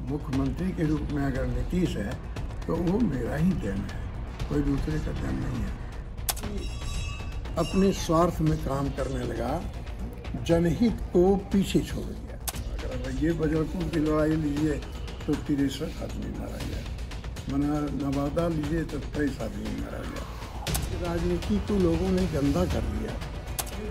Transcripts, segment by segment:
मुख्यमंत्री के रूप में अगर नीतीश है तो वो मेरा ही देन है, कोई दूसरे का देन नहीं है। अपने स्वार्थ में काम करने लगा, जनहित को पीछे छोड़ दिया। अगर ये बजरपुर की लड़ाई लीजिए तो 63 आदमी मारा गया, मना नवादा लीजिए तो 23 आदमी मारा गया। राजनीति को लोगों ने गंदा कर दिया।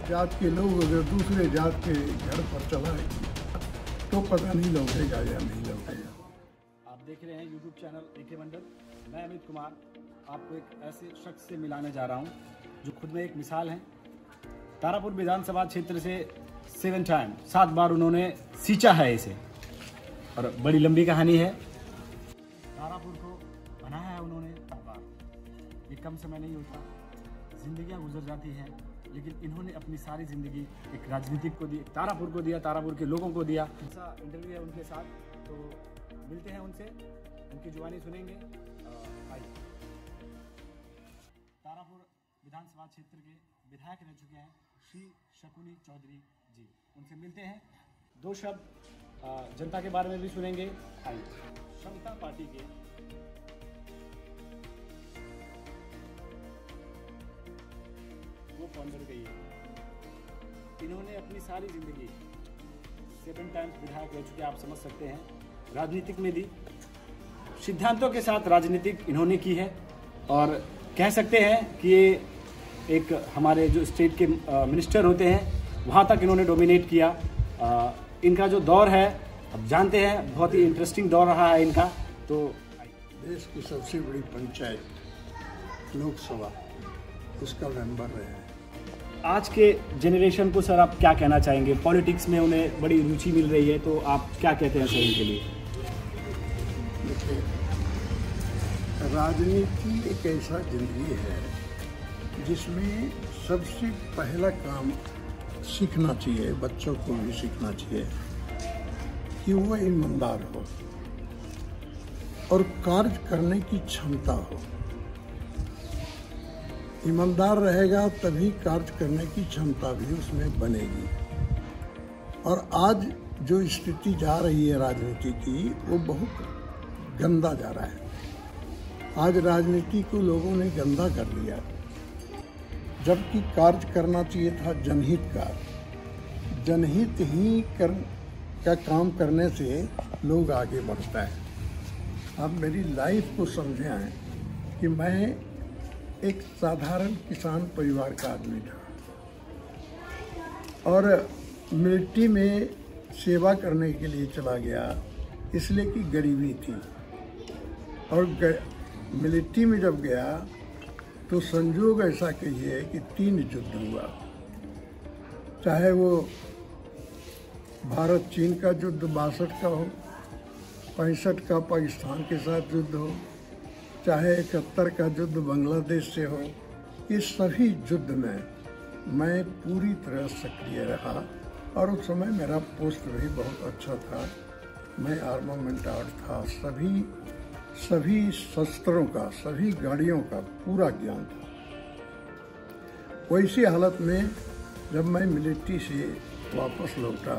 जात के लोग अगर दूसरे जात के घर पर चलाए तो पता नहीं लौटेगा या नहीं लौटेगा। आप देख रहे हैं यूट्यूब चैनल एके मंडल। मैं अमित कुमार आपको एक ऐसे शख्स से मिलाने जा रहा हूं जो खुद में एक मिसाल है। तारापुर विधानसभा क्षेत्र से 7 बार उन्होंने सींचा है इसे, और बड़ी लंबी कहानी है। तारापुर को बनाया है उन्होंने 7 बार। ये कम समय नहीं होता, जिंदगियां गुजर जाती हैं, लेकिन इन्होंने अपनी सारी ज़िंदगी एक राजनीतिक को दी, तारापुर को दिया, तारापुर के लोगों को दिया। ऐसा इंटरव्यू है उनके साथ, तो मिलते हैं उनसे, उनकी जुबानी सुनेंगे। आइए। तारापुर विधानसभा क्षेत्र के विधायक रह चुके हैं श्री शकुनी चौधरी जी, उनसे मिलते हैं। 2 शब्द जनता के बारे में भी सुनेंगे। आइए। समता पार्टी के वो फाउंडर गई है। इन्होंने अपनी सारी जिंदगी 7 टाइम्स विधायक रह चुके, आप समझ सकते हैं, राजनीतिक में दी। सिद्धांतों के साथ राजनीतिक इन्होंने की है, और कह सकते हैं कि ये एक हमारे जो स्टेट के मिनिस्टर होते हैं वहाँ तक इन्होंने डोमिनेट किया। इनका जो दौर है अब जानते हैं, बहुत ही इंटरेस्टिंग दौर रहा है इनका। तो देश की सबसे बड़ी पंचायत लोकसभा, उसका मेंबर रहे हैं। आज के जनरेशन को सर आप क्या कहना चाहेंगे? पॉलिटिक्स में उन्हें बड़ी रुचि मिल रही है, तो आप क्या कहते हैं सर इनके लिए? देखिए, राजनीति एक ऐसा जिंदगी है जिसमें सबसे पहला काम सीखना चाहिए, बच्चों को भी सीखना चाहिए कि वो ईमानदार हो और कार्य करने की क्षमता हो। ईमानदार रहेगा तभी कार्य करने की क्षमता भी उसमें बनेगी। और आज जो स्थिति जा रही है राजनीति की, वो बहुत गंदा जा रहा है। आज राजनीति को लोगों ने गंदा कर लिया, जबकि कार्य करना चाहिए था जनहित का। जनहित ही का काम करने से लोग आगे बढ़ता है। अब मेरी लाइफ को समझे हैं कि मैं एक साधारण किसान परिवार का आदमी था, और मिलिट्री में सेवा करने के लिए चला गया, इसलिए कि गरीबी थी। और मिलिट्री में जब गया तो संजोग ऐसा कहिए कि 3 युद्ध हुआ, चाहे वो भारत चीन का युद्ध 62 का हो, 65 का पाकिस्तान के साथ युद्ध हो, चाहे 71 का युद्ध बांग्लादेश से हो। इस सभी युद्ध में मैं पूरी तरह सक्रिय रहा, और उस समय मेरा पोस्ट भी बहुत अच्छा था। मैं आर्मामेंट था, सभी शस्त्रों का, सभी गाड़ियों का पूरा ज्ञान था। वैसी हालत में जब मैं मिलिट्री से वापस लौटा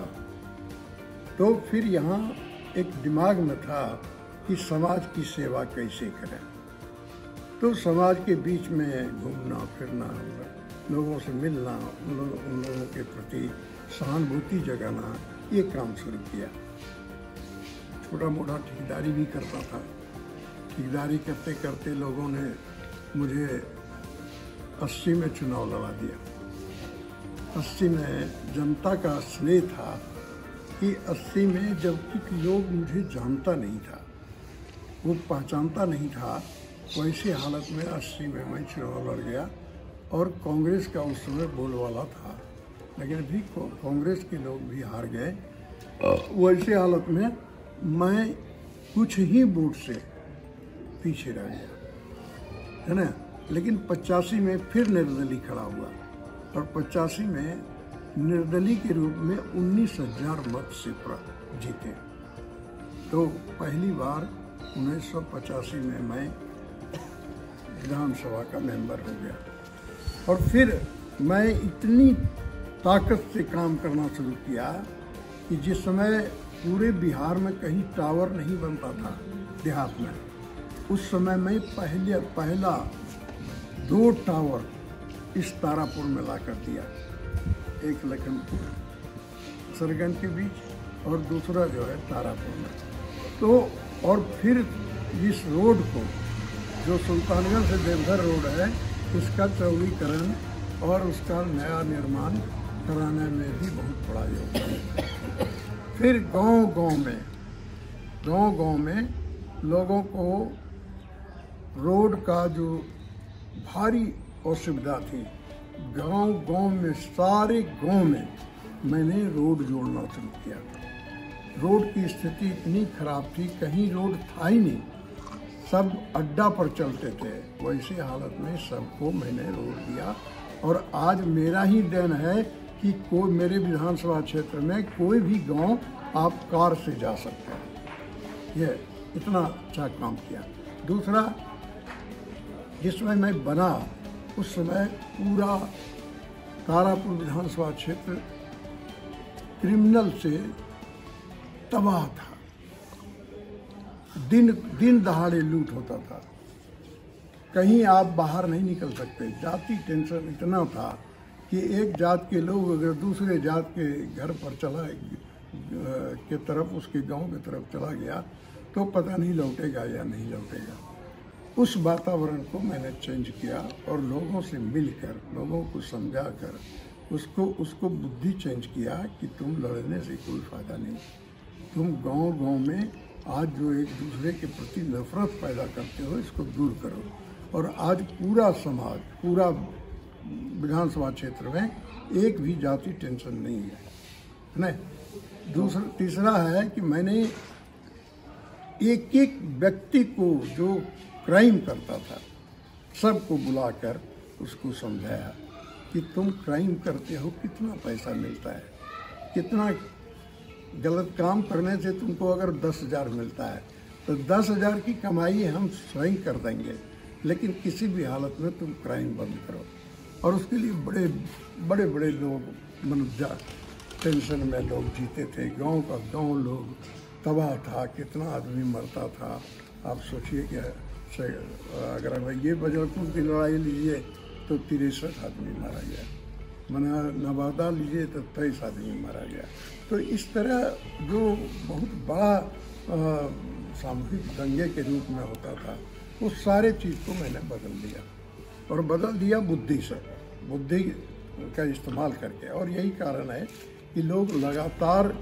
तो फिर यहाँ एक दिमाग में था कि समाज की सेवा कैसे करें। तो समाज के बीच में घूमना फिरना, लोगों से मिलना, उन लोगों के प्रति सहानुभूति जगाना, ये काम शुरू किया। छोटा मोटा ठेकेदारी भी करता था। ठेकेदारी करते करते लोगों ने मुझे 80 में चुनाव लड़ा दिया। 80 में जनता का स्नेह था कि 80 में जबकि लोग मुझे जानता नहीं था, वो पहचानता नहीं था, वैसी हालत में 80 में मैं चुनाव लड़ गया। और कांग्रेस का उस समय बोलबाला था, लेकिन भी कांग्रेस के लोग भी हार गए। वैसी हालत में मैं कुछ ही वोट से पीछे रह गया, है ना। लेकिन 85 में फिर निर्दलीय खड़ा हुआ, और 85 में निर्दलीय के रूप में 19,000 मत से जीते। तो पहली बार 1985 में मैं विधानसभा का मेंबर हो गया। और फिर मैं इतनी ताकत से काम करना शुरू किया कि जिस समय पूरे बिहार में कहीं टावर नहीं बनता था देहात में। उस समय में पहला 2 टावर इस तारापुर में ला कर दिया, एक लखनपुर सरगन के बीच और दूसरा जो है तारापुर में। तो और फिर इस रोड को जो सुल्तानगंज से देवघर रोड है, इसका चौड़ीकरण और उसका नया निर्माण कराने में भी बहुत बड़ा योगदान है। फिर गांव-गांव में लोगों को रोड का जो भारी असुविधा थी, गांव-गांव में सारे गांव में मैंने रोड जोड़ना शुरू किया। रोड की स्थिति इतनी खराब थी, कहीं रोड था ही नहीं, सब अड्डा पर चलते थे। वैसी हालत में सबको मैंने रोड दिया और आज मेरा ही देन है कि कोई मेरे विधानसभा क्षेत्र में कोई भी गांव आप कार से जा सकते हैं। ये इतना अच्छा काम किया। दूसरा, जिस समय मैं बना उस समय पूरा तारापुर विधानसभा क्षेत्र क्रिमिनल से तबाह था। दिन दहाड़े लूट होता था, कहीं आप बाहर नहीं निकल सकते। जाति टेंशन इतना था कि एक जात के लोग अगर दूसरे जात के घर पर के तरफ, उसके गांव की तरफ चला गया तो पता नहीं लौटेगा या नहीं लौटेगा। उस वातावरण को मैंने चेंज किया और लोगों से मिलकर, लोगों को समझाकर उसको बुद्धि चेंज किया कि तुम लड़ने से कोई फायदा नहीं। तुम गांव-गांव में आज जो एक दूसरे के प्रति नफरत पैदा करते हो, इसको दूर करो। और आज पूरा समाज, पूरा विधानसभा क्षेत्र में एक भी जाति टेंशन नहीं है, नहीं। तीसरा है कि मैंने एक व्यक्ति को जो क्राइम करता था, सबको बुलाकर उसको समझाया कि तुम क्राइम करते हो, कितना पैसा मिलता है, कितना गलत काम करने से तुमको अगर 10,000 मिलता है तो 10,000 की कमाई हम स्वयं कर देंगे, लेकिन किसी भी हालत में तुम क्राइम बंद करो। और उसके लिए बड़े बड़े लोग टेंशन में लोग जीते थे। गांव का गांव लोग तबाह था, कितना आदमी मरता था। आप सोचिए कि अगर ये बजरपुर की लड़ाई लीजिए तो 63 आदमी मारा गया, मना नवादा लीजिए तो 23 आदमी मारा गया। तो इस तरह जो बहुत बड़ा सामूहिक दंगे के रूप में होता था, उस सारे चीज़ को मैंने बदल दिया और बदल दिया बुद्धि से, बुद्धि का इस्तेमाल करके। और यही कारण है कि लोग लगातार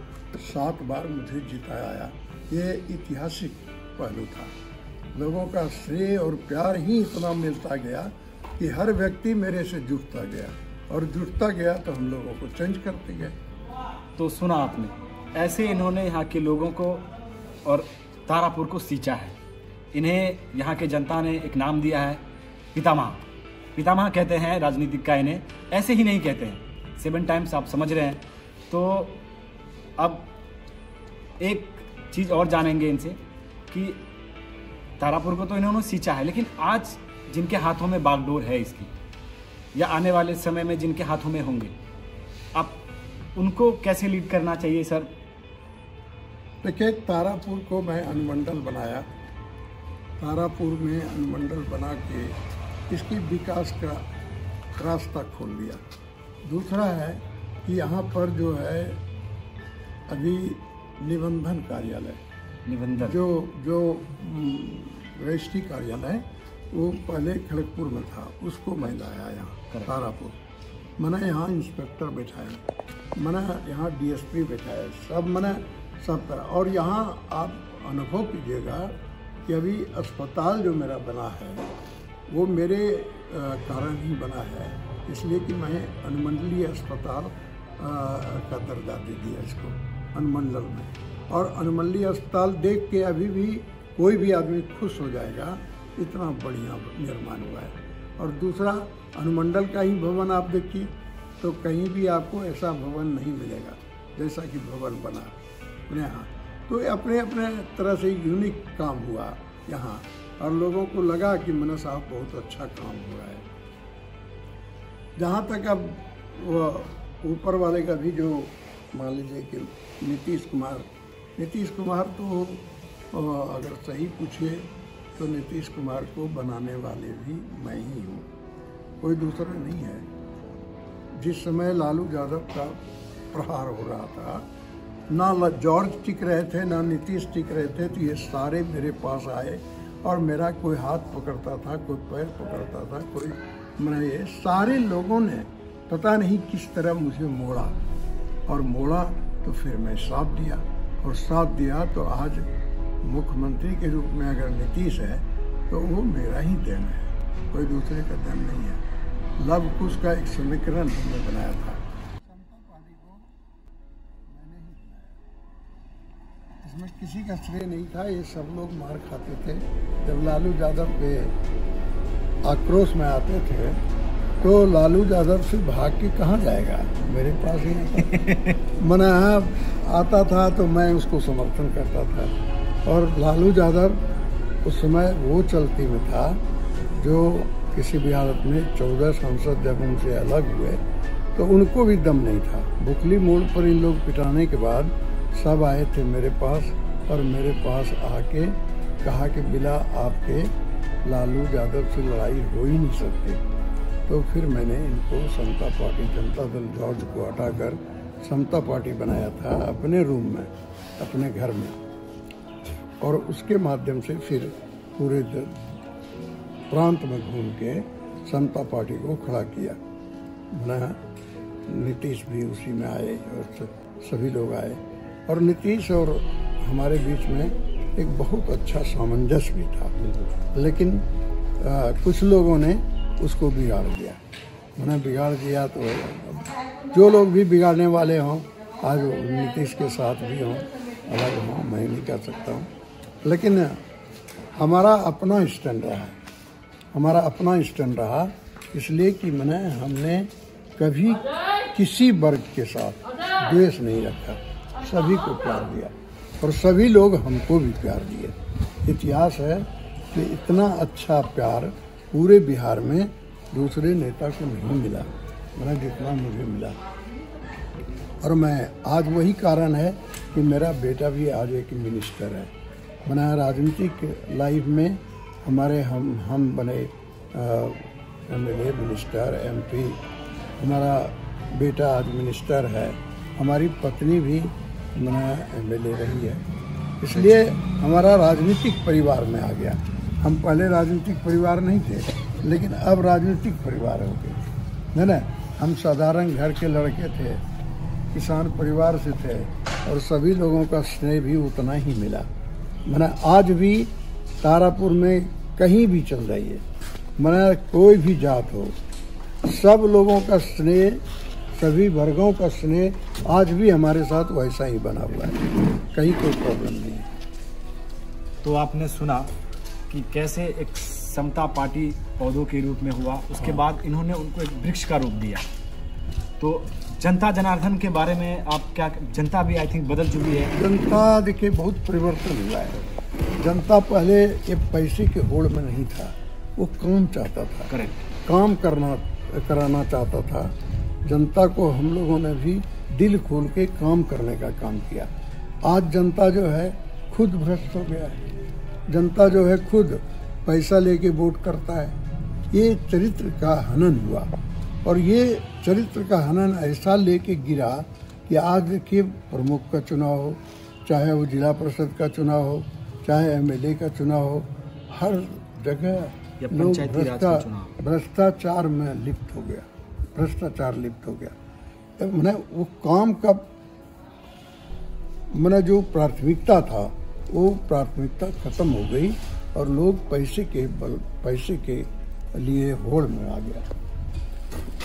7 बार मुझे जिताया। ये ऐतिहासिक पहलू था। लोगों का श्रेय और प्यार ही इतना मिलता गया कि हर व्यक्ति मेरे से जुड़ता गया और जुड़ता गया तो हम लोगों को चेंज करते गए। तो सुना आपने, ऐसे इन्होंने यहाँ के लोगों को और तारापुर को सींचा है। इन्हें यहाँ के जनता ने एक नाम दिया है, पितामह। पितामह कहते हैं राजनीतिक का, इन्हें ऐसे ही नहीं कहते हैं। 7 टाइम्स आप समझ रहे हैं। तो अब एक चीज़ और जानेंगे इनसे कि तारापुर को तो इन्होंने सींचा है, लेकिन आज जिनके हाथों में बागडोर है इसकी, या आने वाले समय में जिनके हाथों में होंगे, आप उनको कैसे लीड करना चाहिए सर? देखिए, तारापुर को मैं अनुमंडल बनाया। तारापुर में अनुमंडल बना के इसकी विकास का रास्ता खोल दिया। दूसरा है कि यहाँ पर जो है अभी निबंधन कार्यालय, जो रजिस्ट्री कार्यालय, वो पहले खड़गपुर में था, उसको मैं लाया यहाँ तारापुर। मैंने यहाँ इंस्पेक्टर बैठाया, मैंने यहाँ डीएसपी बैठाया, सब तरह। और यहाँ आप अनुभव कीजिएगा कि अभी अस्पताल जो मेरा बना है वो मेरे कारण ही बना है, इसलिए कि मैं अनुमंडलीय अस्पताल का दर्जा दे दिया इसको अनुमंडल में। और अनुमंडलीय अस्पताल देख के अभी भी कोई भी आदमी खुश हो जाएगा, इतना बढ़िया निर्माण हुआ है। और दूसरा, अनुमंडल का ही भवन आप देखिए तो कहीं भी आपको ऐसा भवन नहीं मिलेगा जैसा कि भवन बना अपने यहाँ। तो अपने अपने तरह से यूनिक काम हुआ यहाँ, और लोगों को लगा कि मना साहब बहुत अच्छा काम हुआ है। जहाँ तक अब वो ऊपर वाले का भी जो मान लीजिए कि नीतीश कुमार नीतीश कुमार तो अगर सही पूछिए तो नीतीश कुमार को बनाने वाले भी मैं ही हूँ, कोई दूसरा नहीं है। जिस समय लालू यादव का प्रहार हो रहा था, ना जॉर्ज टिक रहे थे ना नीतीश टिक रहे थे, तो ये सारे मेरे पास आए और मेरा कोई हाथ पकड़ता था, कोई पैर पकड़ता था, कोई मैंने ये सारे लोगों ने पता नहीं किस तरह मुझे मोड़ा और मोड़ा, तो फिर मैं साथ दिया और साथ दिया तो आज मुख्यमंत्री के रूप में अगर नीतीश है तो वो मेरा ही देन है, कोई दूसरे का देन नहीं है। लव कुश का एक समीकरण हमने बनाया था। समता पार्टी को मैंने ही बनाया, इसमें किसी का श्रेय नहीं था। ये सब लोग मार खाते थे। जब लालू यादव पे आक्रोश में आते थे तो लालू यादव से भाग के कहाँ जाएगा, मेरे पास ही आता। मना आता था तो मैं उसको समर्थन करता था। और लालू यादव उस समय वो चलती में था जो किसी भी हालत में 14 सांसद जब उनसे अलग हुए तो उनको भी दम नहीं था। बुकली मोड़ पर इन लोग पिटाने के बाद सब आए थे मेरे पास और मेरे पास आके कहा कि बिना आपके लालू यादव से लड़ाई हो ही नहीं सकती। तो फिर मैंने इनको समता पार्टी, जनता दल जॉर्ज को हटाकर समता पार्टी बनाया था अपने रूम में, अपने घर में, और उसके माध्यम से फिर पूरे प्रांत में घूम के समता पार्टी को खड़ा किया। ना नीतीश भी उसी में आए और सभी लोग आए और नीतीश और हमारे बीच में एक बहुत अच्छा सामंजस्य भी था। लेकिन कुछ लोगों ने उसको बिगाड़ दिया। मैंने बिगाड़ दिया तो जो लोग भी बिगाड़ने वाले हों आज नीतीश के साथ भी हों, अलग हों, मैं नहीं कह सकता हूँ। लेकिन हमारा अपना स्टैंड रहा, हमारा अपना स्टैंड रहा, इसलिए कि हमने कभी किसी वर्ग के साथ द्वेष नहीं रखा, सभी को प्यार दिया और सभी लोग हमको भी प्यार दिए। इतिहास है कि इतना अच्छा प्यार पूरे बिहार में दूसरे नेता को नहीं मिला, जितना मुझे मिला। और मैं आज वही कारण है कि मेरा बेटा भी आज एक मिनिस्टर है। राजनीतिक लाइफ में हमारे हम बने MLA, मिनिस्टर, MP। हमारा बेटा आज मिनिस्टर है, हमारी पत्नी भी MLA रही है। इसलिए हमारा राजनीतिक परिवार में आ गया। हम पहले राजनीतिक परिवार नहीं थे, लेकिन अब राजनीतिक परिवार हो गए, है ना। हम साधारण घर के लड़के थे, किसान परिवार से थे और सभी लोगों का स्नेह भी उतना ही मिला। आज भी तारापुर में कहीं भी चल जाइए, कोई भी जात हो, सब लोगों का स्नेह, सभी वर्गों का स्नेह आज भी हमारे साथ वैसा ही बना हुआ है, कहीं कोई प्रॉब्लम नहीं है। तो आपने सुना कि कैसे एक समता पार्टी पौधों के रूप में हुआ, उसके बाद इन्होंने उनको एक वृक्ष का रूप दिया। तो जनता जनार्दन के बारे में आप क्या, जनता भी आई थिंक बदल चुकी है। जनता देखिए बहुत परिवर्तन हुआ है। जनता पहले ये पैसे के होड़ में नहीं था, वो काम चाहता था। करेक्ट, काम कराना चाहता था। जनता को हम लोगों ने भी दिल खोल के काम करने का काम किया। आज जनता जो है खुद भ्रष्ट हो गया है। जनता जो है खुद पैसा लेके वोट करता है। ये चरित्र का हनन हुआ और ये चरित्र का हनन ऐसा लेके गिरा कि आज देखिए प्रमुख का चुनाव हो, चाहे वो जिला परिषद का चुनाव हो, चाहे MLA का चुनाव हो, हर जगह लोग भ्रष्टाचार में लिप्त हो गया, भ्रष्टाचार लिप्त हो गया। वो काम का जो प्राथमिकता था वो प्राथमिकता खत्म हो गई और लोग पैसे के लिए होड़ में आ गया।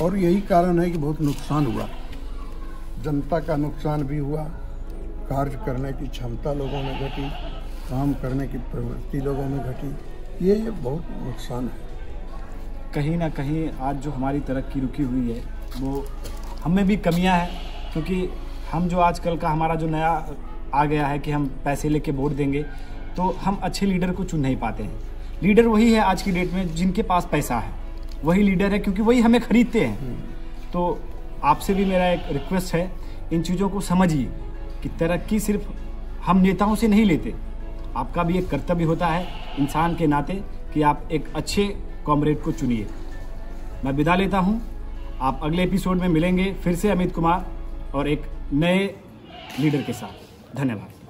और यही कारण है कि बहुत नुकसान हुआ, जनता का नुकसान भी हुआ, कार्य करने की क्षमता लोगों में घटी, काम करने की प्रवृत्ति लोगों में घटी, ये बहुत नुकसान है। कहीं ना कहीं आज जो हमारी तरक्की रुकी हुई है वो हमें भी कमियां हैं, क्योंकि हम जो आजकल का हमारा जो नया आ गया है कि हम पैसे लेके वोट देंगे तो हम अच्छे लीडर को चुन नहीं पाते हैं। लीडर वही है आज की डेट में जिनके पास पैसा है, वही लीडर है, क्योंकि वही हमें खरीदते हैं। तो आपसे भी मेरा एक रिक्वेस्ट है, इन चीज़ों को समझिए कि तरक्की सिर्फ हम नेताओं से नहीं लेते। आपका भी एक कर्तव्य होता है इंसान के नाते कि आप एक अच्छे कॉमरेड को चुनिए। मैं विदा लेता हूं। आप अगले एपिसोड में मिलेंगे फिर से अमित कुमार और एक नए लीडर के साथ। धन्यवाद।